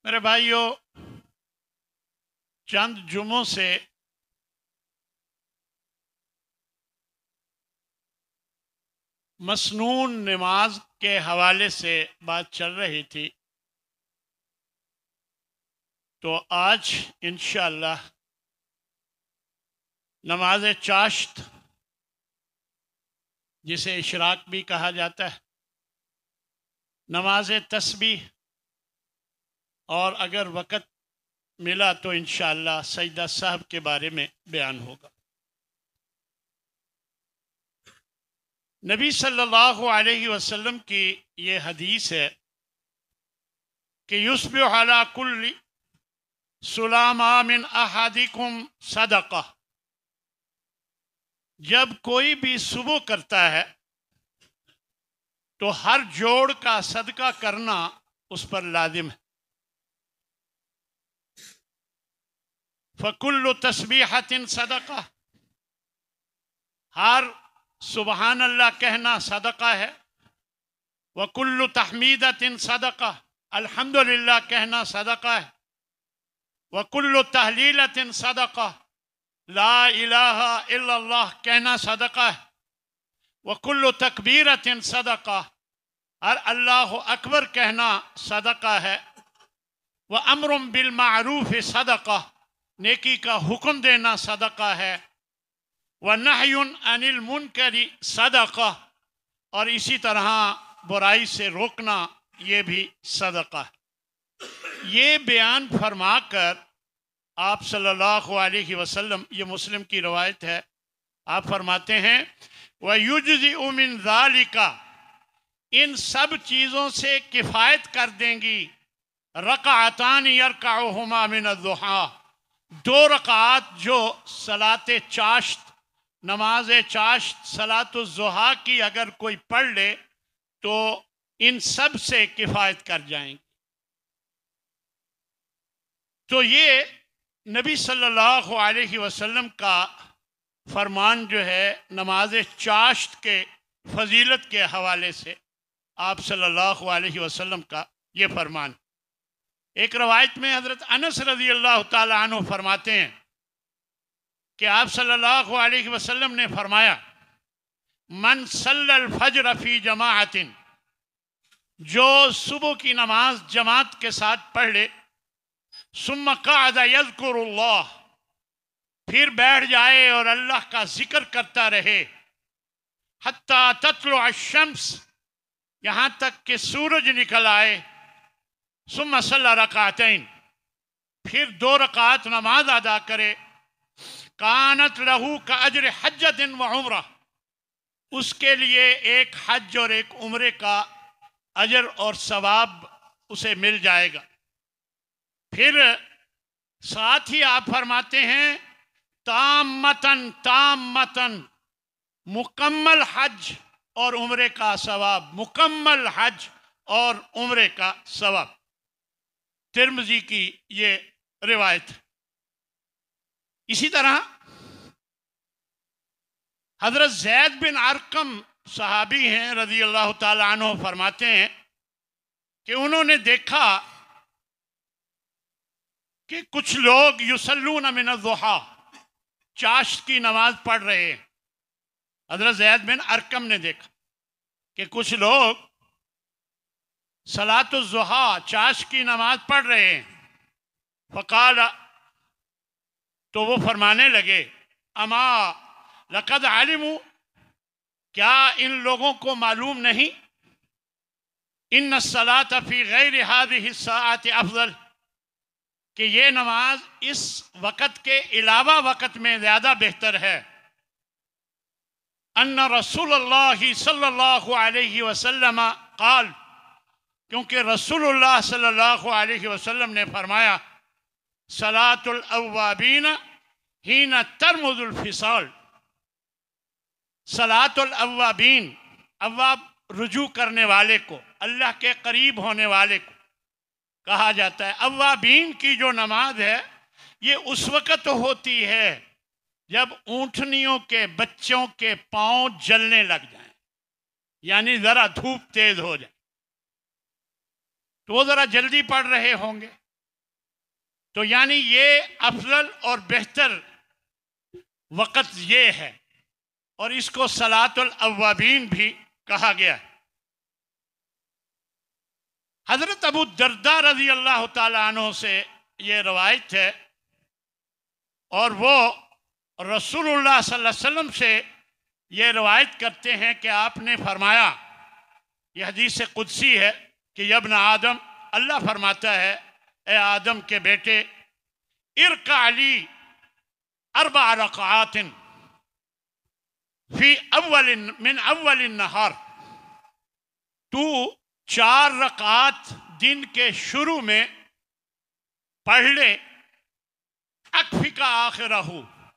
میرے بھائیوں، چند جمعوں سے مسنون نماز کے حوالے سے بات چل رہی تھی، تو آج انشاءاللہ نماز چاشت، جسے اشراق بھی کہا جاتا ہے، نماز تسبیح، اور اگر وقت ملا تو انشاءاللہ سجدہ صاحب کے بارے میں بیان ہوگا۔ نبی صلی اللہ علیہ وسلم کی یہ حدیث ہے کہ یصبح علی کل سلامہ من احدکم صدقہ، جب کوئی بھی صبح کرتا ہے تو ہر جوڑ کا صدقہ کرنا اس پر لازم ہے۔ فکل تسبیحۃ صدقہ، ہر سبحان اللہ کہنا صدقہ ہے۔ وکل تحمیدۃ صدقہ، الحمدللہ کہنا صدقہ ہے۔ وکل تہلیلۃ صدقہ، لا الہ الا اللہ کہنا صدقہ ہے۔ وکل تکبیرۃ صدقہ، اور اللہ اکبر کہنا صدقہ ہے۔ وامر بالمعروف صدقہ، نیکی کا حکم دینا صدقہ ہے۔ ونہی عن المنکر صدقہ، اور اسی طرح برائی سے روکنا یہ بھی صدقہ ہے۔ یہ بیان فرما کر آپ صلی اللہ علیہ وسلم، یہ مسلم کی روایت ہے، آپ فرماتے ہیں وَيُجْزِئُ مِنْ ذَلِكَ، ان سب چیزوں سے کفایت کر دیں گی رکعتان یرکعہما من الضحیٰ، 2 رکعات جو صلاۃ چاشت، نماز چاشت، صلاۃ الضحیٰ کی اگر کوئی پڑھ لے تو ان سب سے کفایت کر جائیں گی۔ تو یہ نبی صلی اللہ علیہ وسلم کا فرمان جو ہے نماز چاشت کے فضیلت کے حوالے سے، آپ صلی اللہ علیہ وسلم کا یہ فرمان۔ ایک روایت میں حضرت انس رضی اللہ تعالی عنہ فرماتے ہیں کہ آپ صلی اللہ علیہ وسلم نے فرمایا من صلی الفجر فی جماعت، جو صبح کی نماز جماعت کے ساتھ پڑھ لے، ثم قعد یذکر اللہ، پھر بیٹھ جائے اور اللہ کا ذکر کرتا رہے، حتی تطلع الشمس، یہاں تک کہ سورج نکل آئے، ثم صلی رکعتین، پھر 2 رکعات نماز ادا کرے، کانت لہو کاجر حجۃ و عمرہ، اس کے لیے ایک حج اور ایک عمرے کا اجر اور ثواب اسے مل جائے گا۔ پھر ساتھ ہی آپ فرماتے ہیں تامتن تامتن، مکمل حج اور عمرے کا ثواب، مکمل حج اور عمرے کا ثواب۔ ترمذی کی یہ روایت۔ اسی طرح حضرت زید بن ارقم صحابی ہیں رضی اللہ تعالی عنہ، فرماتے ہیں کہ انہوں نے دیکھا کہ کچھ لوگ یصلون من الضحیٰ، چاشت کی نماز پڑھ رہے ہیں۔ حضرت زید بن ارقم نے دیکھا کہ کچھ لوگ صلاۃ الضحیٰ، چاشت کی نماز پڑھ رہے ہیں۔ فقال، تو وہ فرمانے لگے اما لقد علموا، کیا ان لوگوں کو معلوم نہیں، ان الصلاۃ فی غیر هذه الساعات افضل، کہ یہ نماز اس وقت کے علاوہ وقت میں زیادہ بہتر ہے۔ ان رسول اللہ صلی اللہ علیہ وسلم قال، کیونکہ رسول اللہ صلی اللہ علیہ وسلم نے فرمایا صلاۃ الاوابین حین ترمد الفصال، صلاۃ الاوابین، اواب رجوع کرنے والے کو، اللہ کے قریب ہونے والے کو کہا جاتا ہے۔ اوابین کی جو نماز ہے یہ اس وقت ہوتی ہے جب اونٹنیوں کے بچوں کے پاؤں جلنے لگ جائیں، یعنی ذرا دھوپ تیز ہو جائے، تو وہ ذرا جلدی پڑھ رہے ہوں گے، تو یعنی یہ افضل اور بہتر وقت یہ ہے، اور اس کو صلاۃ الاوابین بھی کہا گیا ہے۔ حضرت ابو الدرداء رضی اللہ تعالیٰ عنہ سے یہ روایت ہے، اور وہ رسول اللہ صلی اللہ علیہ وسلم سے یہ روایت کرتے ہیں کہ آپ نے فرمایا، یہ حدیث قدسی ہے کہ یا ابن آدم، اللہ فرماتا ہے اے آدم کے بیٹے، ارکع لی 4 رکعات فی من اول النہار، تو 4 رکعات دن کے شروع میں پڑھ لے، اکفک آخرہ،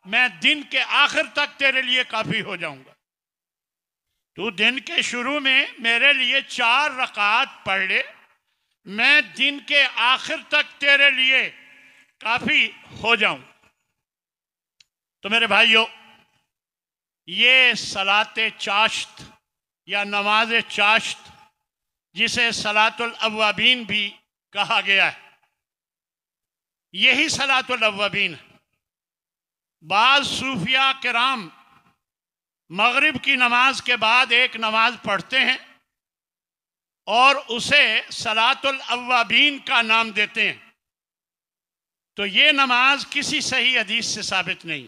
میں دن کے آخر تک تیرے لیے کافی ہو جاؤں گا۔ تو دن کے شروع میں میرے لیے 4 رکعات پڑھ لے، میں دن کے آخر تک تیرے لیے کافی ہو جاؤں۔ تو میرے بھائیوں، یہ صلاۃ چاشت یا نماز چاشت، جسے صلاۃ الاوابین بھی کہا گیا ہے، یہی صلاۃ الاوابین ہے۔ بعض صوفیاء کرام مغرب کی نماز کے بعد ایک نماز پڑھتے ہیں اور اسے صلاۃ الاوابین کا نام دیتے ہیں، تو یہ نماز کسی صحیح حدیث سے ثابت نہیں۔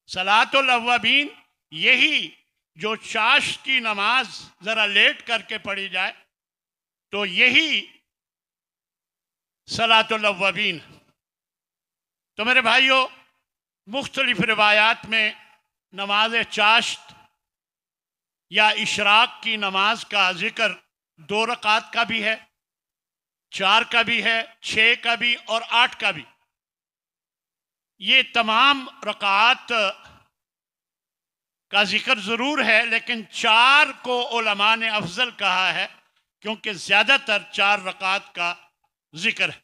صلاۃ الاوابین یہی جو چاشت کی نماز ذرا لیٹ کر کے پڑھی جائے، تو یہی صلاۃ الاوابین۔ تو میرے بھائیوں، مختلف روایات میں نماز چاشت یا اشراق کی نماز کا ذکر 2 رکعات کا بھی ہے، 4 کا بھی ہے، 6 کا بھی اور 8 کا بھی۔ یہ تمام رکعات کا ذکر ضرور ہے، لیکن 4 کو علماء نے افضل کہا ہے، کیونکہ زیادہ تر 4 رکعات کا ذکر ہے۔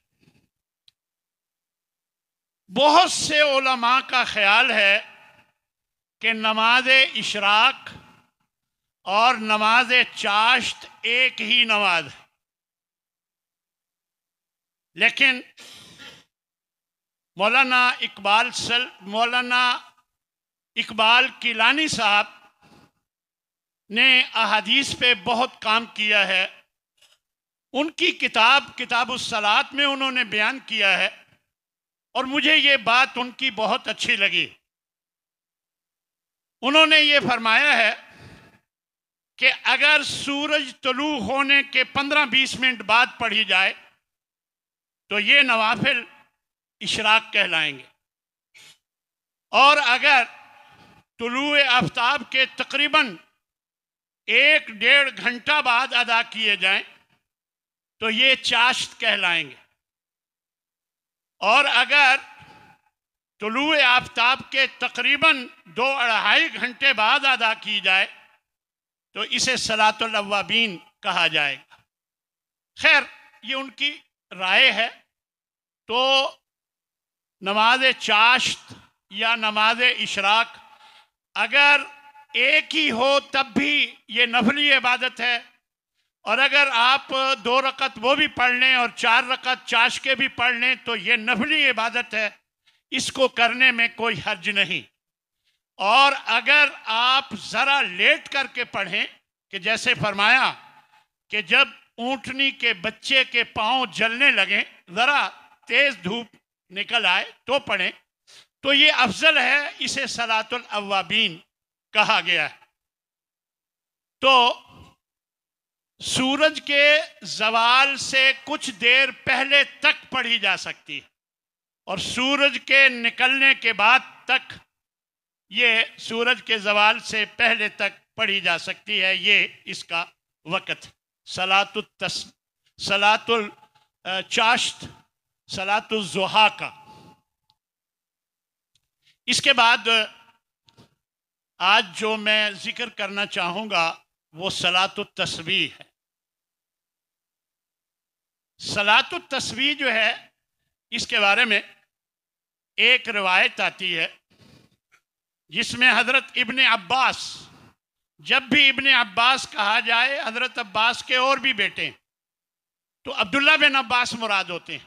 بہت سے علماء کا خیال ہے کہ نماز اشراق اور نماز چاشت ایک ہی نماز ہے، لیکن مولانا اقبال کیلانی صاحب نے احادیث پہ بہت کام کیا ہے۔ ان کی کتاب الصلاۃ میں انہوں نے بیان کیا ہے، اور مجھے یہ بات ان کی بہت اچھی لگی۔ انہوں نے یہ فرمایا ہے کہ اگر سورج طلوع ہونے کے 15-20 منٹ بعد پڑھی جائے تو یہ نوافل اشراق کہلائیں گے، اور اگر طلوع آفتاب کے تقریباً 1-1.5 گھنٹہ بعد ادا کیے جائیں تو یہ چاشت کہلائیں گے، اور اگر طلوع آفتاب کے تقریباً 2-2.5 گھنٹے بعد ادا کی جائے تو اسے صلاۃ الاوابین کہا جائے گا۔ خیر، یہ ان کی رائے ہے۔ تو نماز چاشت یا نماز اشراق اگر ایک ہی ہو تب بھی یہ نفلی عبادت ہے، اور اگر آپ 2 رکعت وہ بھی پڑھ لیں اور 4 رکعت چاشت کے بھی پڑھ لیں تو یہ نفلی عبادت ہے، اس کو کرنے میں کوئی حرج نہیں۔ اور اگر آپ ذرا لیٹ کر کے پڑھیں، کہ جیسے فرمایا کہ جب اونٹنی کے بچے کے پاؤں جلنے لگیں، ذرا تیز دھوپ نکل آئے تو پڑھیں، تو یہ افضل ہے، اسے صلاۃ الاوابین کہا گیا ہے۔ تو سورج کے زوال سے کچھ دیر پہلے تک پڑھی جا سکتی ہے، اور سورج کے نکلنے کے بعد تک، یہ سورج کے زوال سے پہلے تک پڑھی جا سکتی ہے، یہ اس کا وقت۔ صلاۃ الچاشت، صلاۃ الضحیٰ کا۔ اس کے بعد آج جو میں ذکر کرنا چاہوں گا وہ صلاۃ التسبیح ہے۔ صلاۃ التسبیح جو ہے، اس کے بارے میں ایک روایت آتی ہے جس میں حضرت ابن عباس، جب بھی ابن عباس کہا جائے، حضرت عباس کے اور بھی بیٹے ہیں، تو عبداللہ بن عباس مراد ہوتے ہیں،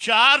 4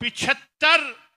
75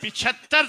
75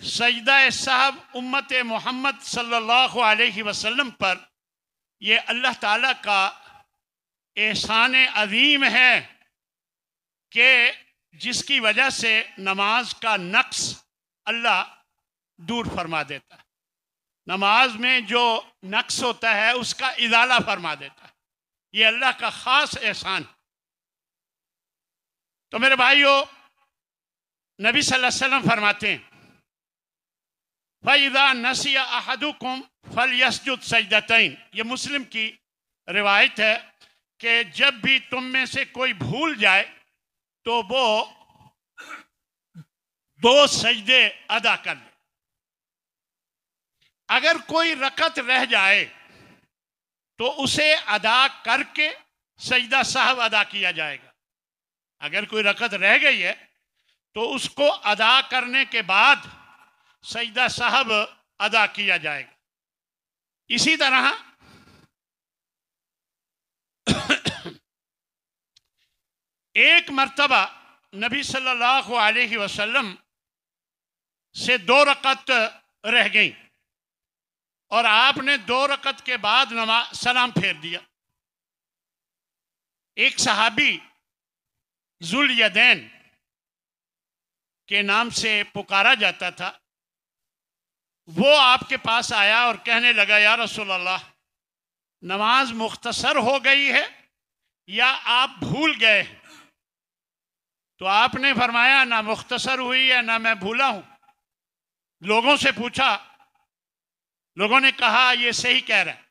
سجدہ صاحب امت محمد صلی اللہ علیہ وسلم پر یہ اللہ تعالیٰ کا احسان عظیم ہے کہ جس کی وجہ سے نماز کا نقص اللہ دور فرما دیتا ہے. نماز میں جو نقص ہوتا ہے اس کا ازالہ فرما دیتا ہے. یہ اللہ کا خاص احسان. تو میرے بھائیو، نبی صلی اللہ علیہ وسلم فرماتے ہیں فَإِذَا نَسِيَ أَحَدُكُمْ فَلْيَسْجُدْ سَجْدَتَيْن. یہ مسلم کی روایت ہے کہ جب بھی تم میں سے کوئی بھول جائے تو وہ 2 سجدے ادا کر لے. اگر کوئی رکعت رہ جائے تو اسے ادا کر کے سجدہ سہو ادا کیا جائے گا. اگر کوئی رکعت رہ گئی ہے تو اس کو ادا کرنے کے بعد سجدہ سہو ادا کیا جائے گا. اسی طرح ایک مرتبہ نبی صلی اللہ علیہ وسلم سے 2 رکعت رہ گئیں اور آپ نے 2 رکعت کے بعد سلام پھیر دیا. ایک صحابی ذوالیدین کے نام سے پکارا جاتا تھا، وہ آپ کے پاس آیا اور کہنے لگا یا رسول اللہ، نماز مختصر ہو گئی ہے یا آپ بھول گئے؟ تو آپ نے فرمایا نہ مختصر ہوئی ہے نہ میں بھولا ہوں. لوگوں سے پوچھا، لوگوں نے کہا یہ صحیح کہہ رہا ہے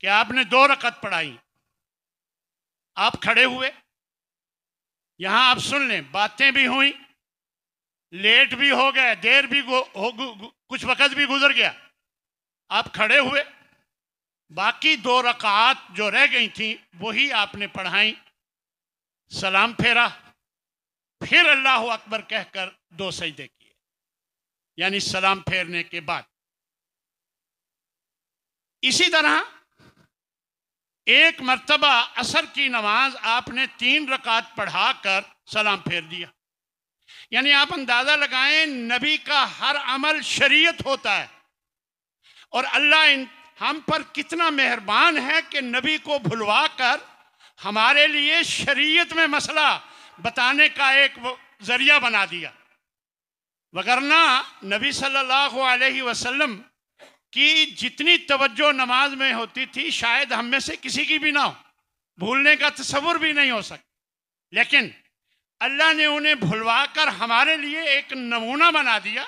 کہ آپ نے 2 رکعت پڑھائی. آپ کھڑے ہوئے، یہاں آپ سن لیں، باتیں بھی ہوئیں، لیٹ بھی ہو گئے، دیر بھی کچھ وقت بھی گزر گیا. آپ کھڑے ہوئے، باقی 2 رکعات جو رہ گئی تھیں وہی آپ نے پڑھائیں، سلام پھیرا، پھر اللہ اکبر کہہ کر 2 سجدے کیے، یعنی سلام پھیرنے کے بعد. اسی طرح ایک مرتبہ عصر کی نماز آپ نے 3 رکعت پڑھا کر سلام پھیر دیا. یعنی آپ اندازہ لگائیں نبی کا ہر عمل شریعت ہوتا ہے، اور اللہ ہم پر کتنا مہربان ہے کہ نبی کو بھلوا کر ہمارے لیے شریعت میں مسئلہ بتانے کا ایک ذریعہ بنا دیا. وگرنہ نبی صلی اللہ علیہ وسلم کی جتنی توجہ نماز میں ہوتی تھی شاید ہم میں سے کسی کی بھی نہ ہو، بھولنے کا تصور بھی نہیں ہو سکتا. لیکن اللہ نے انہیں بھلوا کر ہمارے لیے ایک نمونہ بنا دیا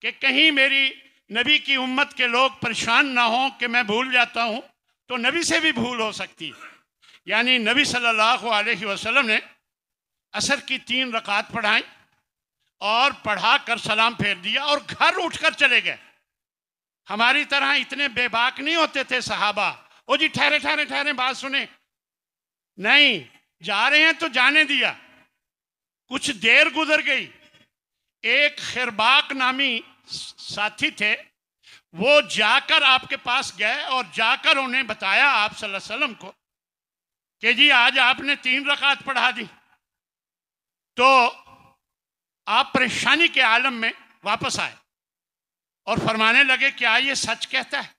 کہ کہیں میری نبی کی امت کے لوگ پریشان نہ ہوں کہ میں بھول جاتا ہوں، تو نبی سے بھی بھول ہو سکتی ہے. یعنی نبی صلی اللہ علیہ وسلم نے عصر کی 3 رکعات پڑھائیں اور پڑھا کر سلام پھیر دیا اور گھر اٹھ کر چلے گئے. ہماری طرح اتنے بے باک نہیں ہوتے تھے صحابہ، او جی ٹھہرے بات سنیں. نہیں، جا رہے ہیں تو جانے دیا. کچھ دیر گزر گئی، ایک خرباق نامی ساتھی تھے، وہ جا کر آپ کے پاس گئے اور جا کر انہیں بتایا آپ صلی اللہ علیہ وسلم کو کہ جی آج آپ نے 3 رکعت پڑھا دی. تو آپ پریشانی کے عالم میں واپس آئے اور فرمانے لگے کیا یہ سچ کہتا ہے؟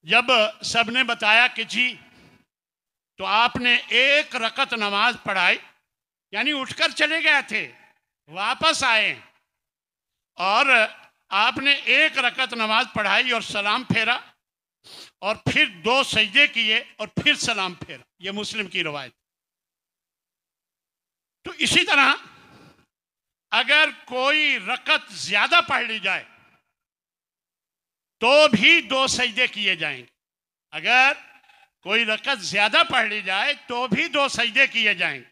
جب سب نے بتایا کہ جی، تو آپ نے 1 رکعت نماز پڑھائی، یعنی اٹھ کر چلے گئے تھے، واپس آئے اور آپ نے 1 رکعت نماز پڑھائی اور سلام پھیرا اور پھر 2 سجدے کیے اور پھر سلام پھیرا. یہ مسلم کی روایت. تو اسی طرح اگر کوئی رکعت زیادہ پڑھ لی جائے تو بھی 2 سجدے کیے جائیں گے. اگر کوئی رکعت زیادہ پڑھ لی جائے تو بھی 2 سجدے کیے جائیں گے.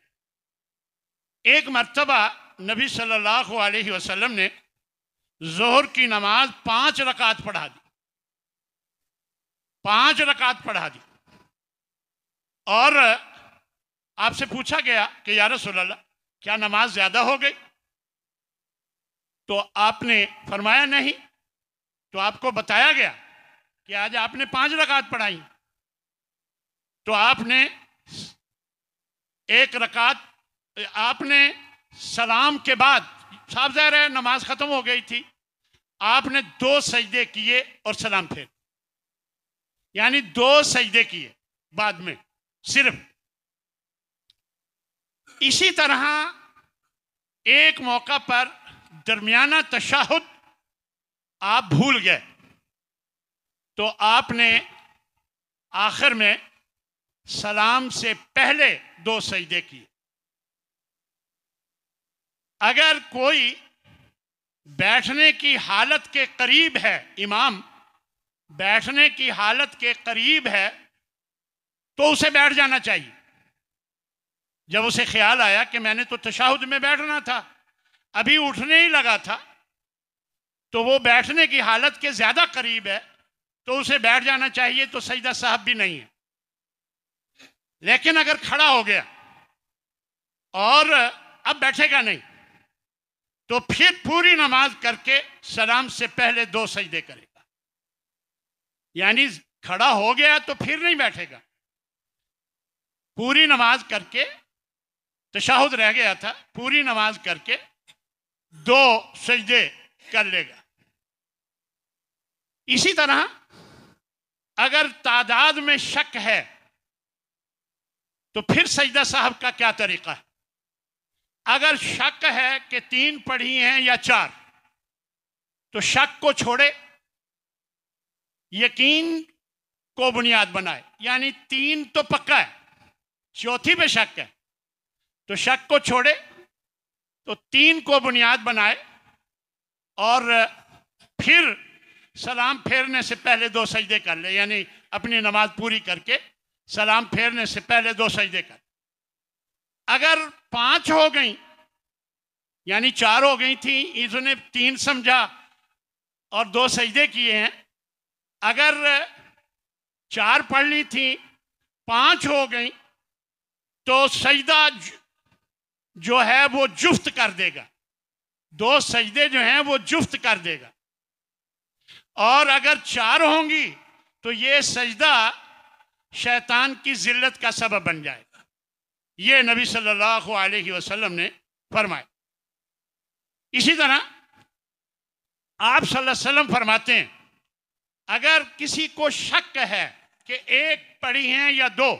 ایک مرتبہ نبی صلی اللہ علیہ وسلم نے ظہر کی نماز 5 رکعت پڑھا دی. 5 رکعت پڑھا دی اور آپ سے پوچھا گیا کہ یا رسول اللہ کیا نماز زیادہ ہو گئی؟ تو آپ نے فرمایا نہیں. تو آپ کو بتایا گیا کہ آج آپ نے 5 رکعت پڑھائی. تو آپ نے 1 رکعت، آپ نے سلام کے بعد صاحب ظاہر ہے نماز ختم ہو گئی تھی، آپ نے 2 سجدے کیے اور سلام پھیر، یعنی 2 سجدے کیے بعد میں صرف۔ اسی طرح ایک موقع پر درمیانہ تشہد آپ بھول گئے تو آپ نے آخر میں سلام سے پہلے 2 سجدے کیے۔ اگر کوئی بیٹھنے کی حالت کے قریب ہے، امام بیٹھنے کی حالت کے قریب ہے، تو اسے بیٹھ جانا چاہیے۔ جب اسے خیال آیا کہ میں نے تو تشہد میں بیٹھنا تھا، ابھی اٹھنے ہی لگا تھا، تو وہ بیٹھنے کی حالت کے زیادہ قریب ہے تو اسے بیٹھ جانا چاہیے، تو سجدہ صاحب بھی نہیں ہے۔ لیکن اگر کھڑا ہو گیا اور اب بیٹھے گا نہیں، تو پھر پوری نماز کر کے سلام سے پہلے 2 سجدے کرے گا، یعنی کھڑا ہو گیا تو پھر نہیں بیٹھے گا، پوری نماز کر کے، تشہد رہ گیا تھا، پوری نماز کر کے 2 سجدے کر لے گا۔ اسی طرح اگر تعداد میں شک ہے تو پھر سجدہ صاحب کا کیا طریقہ ہے؟ اگر شک ہے کہ 3 پڑھی ہیں یا 4، تو شک کو چھوڑے، یقین کو بنیاد بنائے، یعنی 3 تو پکا ہے، 4تھی پہ شک ہے، تو شک کو چھوڑے، تو 3 کو بنیاد بنائے، اور پھر سلام پھیرنے سے پہلے 2 سجدے کر لے، یعنی اپنی نماز پوری کر کے سلام پھیرنے سے پہلے 2 سجدے کر۔ اگر 5 ہو گئیں، یعنی 4 ہو گئی تھیں، اس نے 3 سمجھا اور 2 سجدے کیے ہیں، اگر 4 پڑھنی تھیں، 5 ہو گئیں، تو سجدہ جو ہے وہ جفت کر دے گا، 2 سجدے جو ہیں وہ جفت کر دے گا۔ اور اگر 4 ہوں گی تو یہ سجدہ شیطان کی ذلت کا سبب بن جائے گا، یہ نبی صلی اللہ علیہ وسلم نے فرمایا۔ اسی طرح آپ صلی اللہ علیہ وسلم فرماتے ہیں، اگر کسی کو شک ہے کہ 1 پڑھی ہیں یا 2،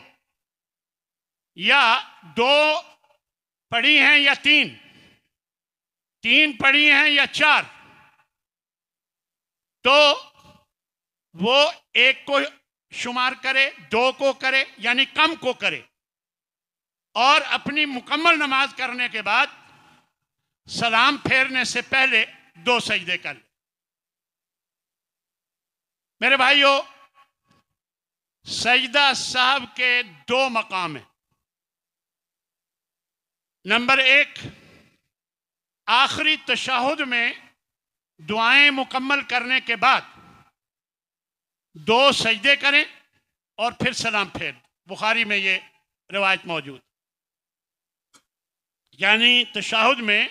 یا 2 پڑھی ہیں یا 3 پڑھی ہیں یا 4، تو وہ 1 کو شمار کرے، 2 کو کرے، یعنی کم کو کرے، اور اپنی مکمل نماز کرنے کے بعد سلام پھیرنے سے پہلے 2 سجدے کر لے۔ میرے بھائیو، سجدہ صاحب کے 2 مقام ہیں۔ نمبر 1، آخری تشہد میں دعائیں مکمل کرنے کے بعد 2 سجدے کریں اور پھر سلام پھیر دیں۔ بخاری میں یہ روایت موجود، یعنی تشہد میں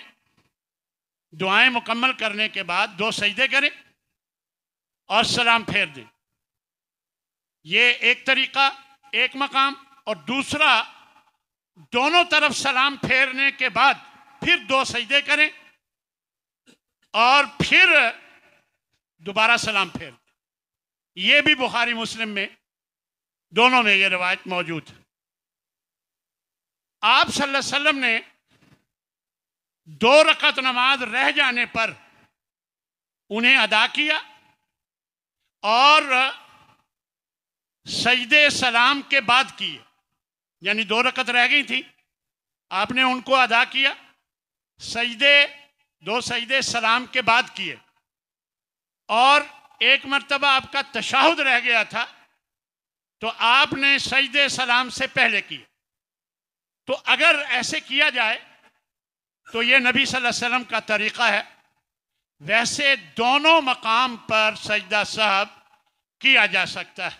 دعائیں مکمل کرنے کے بعد 2 سجدے کریں اور سلام پھیر دیں۔ یہ ایک طریقہ، ایک مقام۔ اور دوسرا، دونوں طرف سلام پھیرنے کے بعد پھر 2 سجدے کریں اور پھر دوبارہ سلام پھیر دیں۔ یہ بھی بخاری مسلم میں دونوں میں یہ روایت موجود ہے۔ آپ صلی اللہ علیہ وسلم نے 2 رکعت نماز رہ جانے پر انہیں ادا کیا اور سجدے سلام کے بعد کیے، یعنی 2 رکعت رہ گئی تھی، آپ نے ان کو ادا کیا، 2 سجدے سلام کے بعد کیے، اور 1 مرتبہ آپ کا تشہد رہ گیا تھا تو آپ نے سجدے سلام سے پہلے کیے۔ تو اگر ایسے کیا جائے تو یہ نبی صلی اللہ علیہ وسلم کا طریقہ ہے۔ ویسے دونوں مقام پر سجدہ صاحب کیا جا سکتا ہے۔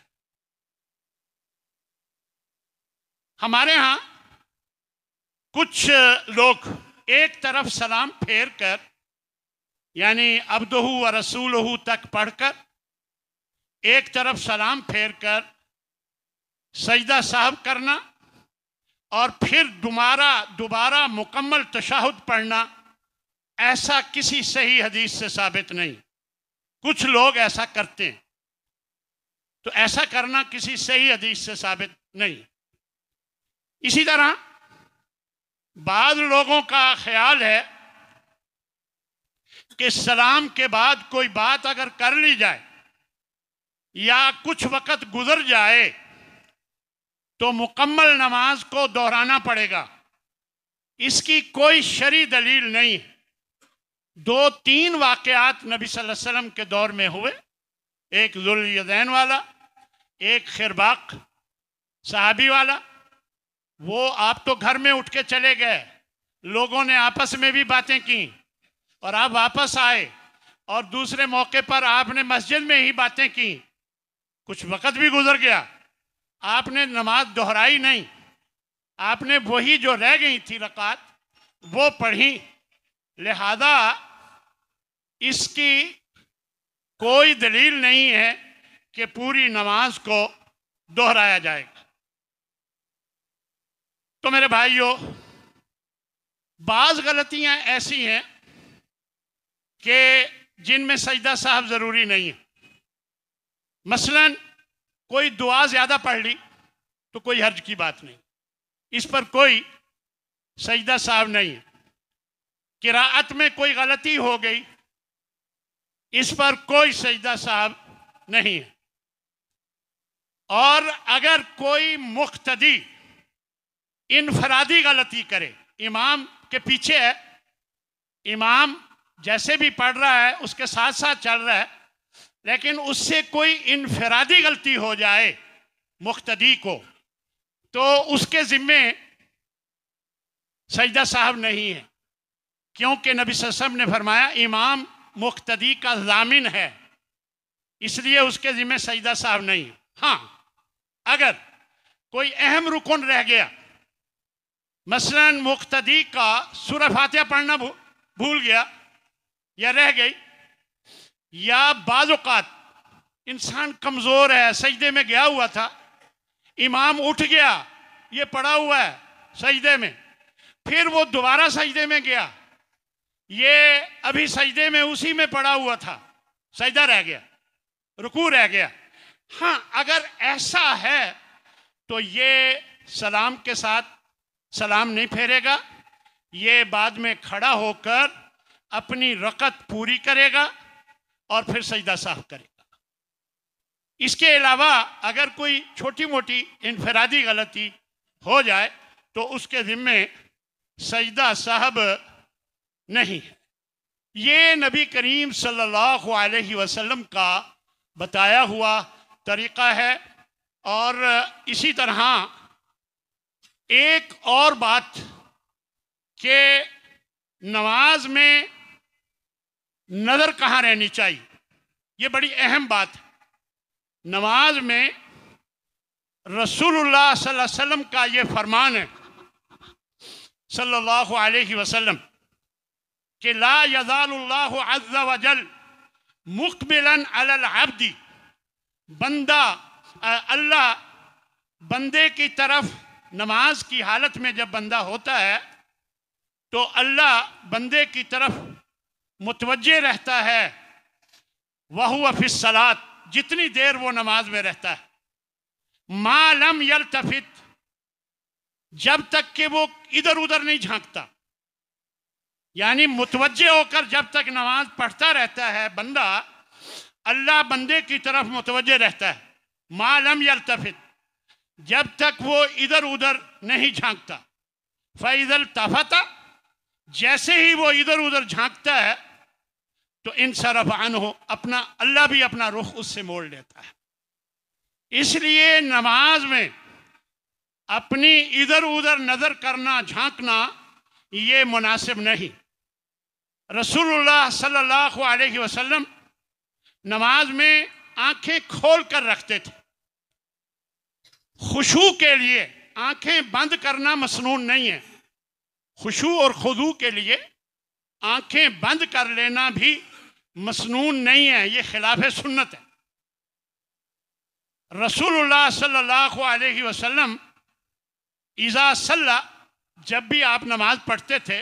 ہمارے ہاں کچھ لوگ ایک طرف سلام پھیر کر، یعنی عبدہ و رسولہ تک پڑھ کر، ایک طرف سلام پھیر کر سجدہ صاحب کرنا اور پھر دوبارہ مکمل تشہد پڑھنا، ایسا کسی صحیح حدیث سے ثابت نہیں. کچھ لوگ ایسا کرتے ہیں، تو ایسا کرنا کسی صحیح حدیث سے ثابت نہیں. اسی طرح بعض لوگوں کا خیال ہے کہ سلام کے بعد کوئی بات اگر کر لی جائے یا کچھ وقت گزر جائے تو مکمل نماز کو دہرانا پڑے گا. اس کی کوئی شرعی دلیل نہیں. 2-3 واقعات نبی صلی اللہ علیہ وسلم کے دور میں ہوئے، ایک ذوالیدین والا، ایک خرباق صحابی والا. وہ آپ تو گھر میں اٹھ کے چلے گئے، لوگوں نے آپس میں بھی باتیں کی اور آپ واپس آئے، اور دوسرے موقع پر آپ نے مسجد میں ہی باتیں کی. کچھ وقت بھی گزر گیا، آپ نے نماز دہرائی نہیں، آپ نے وہی جو رہ گئی تھی رکعت وہ پڑھی. لہذا اس کی کوئی دلیل نہیں ہے کہ پوری نماز کو دہرایا جائے گا. تو میرے بھائیوں، بعض غلطیاں ایسی ہیں کہ جن میں سجدہ صاحب ضروری نہیں ہے. مثلا کوئی دعا زیادہ پڑھ لی تو کوئی حرج کی بات نہیں، اس پر کوئی سجدہ صاحب نہیں ہے. قراءت میں کوئی غلطی ہو گئی، اس پر کوئی سجدہ صاحب نہیں ہے. اور اگر کوئی مقتدی انفرادی غلطی کرے، امام کے پیچھے ہے، امام جیسے بھی پڑھ رہا ہے اس کے ساتھ ساتھ چل رہا ہے، لیکن اس سے کوئی انفرادی غلطی ہو جائے مقتدی کو، تو اس کے ذمے سجدہ صاحب نہیں ہے، کیونکہ نبی صلی اللہ علیہ وسلم نے فرمایا امام مقتدی کا ضامن ہے، اس لیے اس کے ذمے سجدہ صاحب نہیں ہے. ہاں، اگر کوئی اہم رکن رہ گیا، مثلا مقتدی کا سورہ فاتحہ پڑھنا بھول گیا یا رہ گئی، یا بعض اوقات انسان کمزور ہے، سجدے میں گیا ہوا تھا، امام اٹھ گیا، یہ پڑا ہوا ہے سجدے میں، پھر وہ دوبارہ سجدے میں گیا، یہ ابھی سجدے میں اسی میں پڑا ہوا تھا، سجدہ رہ گیا، رکوع رہ گیا. ہاں، اگر ایسا ہے تو یہ سلام کے ساتھ سلام نہیں پھیرے گا، یہ بعد میں کھڑا ہو کر اپنی رکعت پوری کرے گا اور پھر سجدہ صاحب کرے گا. اس کے علاوہ اگر کوئی چھوٹی موٹی انفرادی غلطی ہو جائے تو اس کے ذمے سجدہ صاحب نہیں. یہ نبی کریم صلی اللہ علیہ وسلم کا بتایا ہوا طریقہ ہے. اور اسی طرح ایک اور بات کہ نماز میں نظر کہاں رہنی چاہیے، یہ بڑی اہم بات ہے. نماز میں رسول اللہ صلی اللہ علیہ وسلم کا یہ فرمان ہے صلی اللہ علیہ وسلم کہ لا یزال اللہ عز وجل مقبلا علی العبد، بندہ اللہ بندے کی طرف نماز کی حالت میں جب بندہ ہوتا ہے تو اللہ بندے کی طرف متوجہ رہتا ہے، وَهُوَ فِي الصَّلَاةِ، جتنی دیر وہ نماز میں رہتا ہے، مَا لَمْ يَلْتَفِتْ، جب تک کہ وہ ادھر ادھر نہیں جھانکتا. یعنی متوجہ ہو کر جب تک نماز پڑھتا رہتا ہے بندہ، اللہ بندے کی طرف متوجہ رہتا ہے. مَا لَمْ يَلْتَفِتْ، جب تک وہ ادھر ادھر نہیں جھانکتا. فَإِذَا الْتَفَتَ، جیسے ہی وہ ادھر ادھر جھانکتا ہے تو انصرف عنہ، اپنا اللہ بھی اپنا رخ اس سے موڑ لیتا ہے. اس لیے نماز میں اپنی ادھر ادھر نظر کرنا، جھانکنا یہ مناسب نہیں. رسول اللہ صلی اللہ علیہ وسلم نماز میں آنکھیں کھول کر رکھتے تھے. خشوع کے لیے آنکھیں بند کرنا مسنون نہیں ہے. خشوع اور خضوع کے لیے آنکھیں بند کر لینا بھی مسنون نہیں ہے، یہ خلاف سنت ہے. رسول اللہ صلی اللہ علیہ وسلم اذا صلی، جب بھی آپ نماز پڑھتے تھے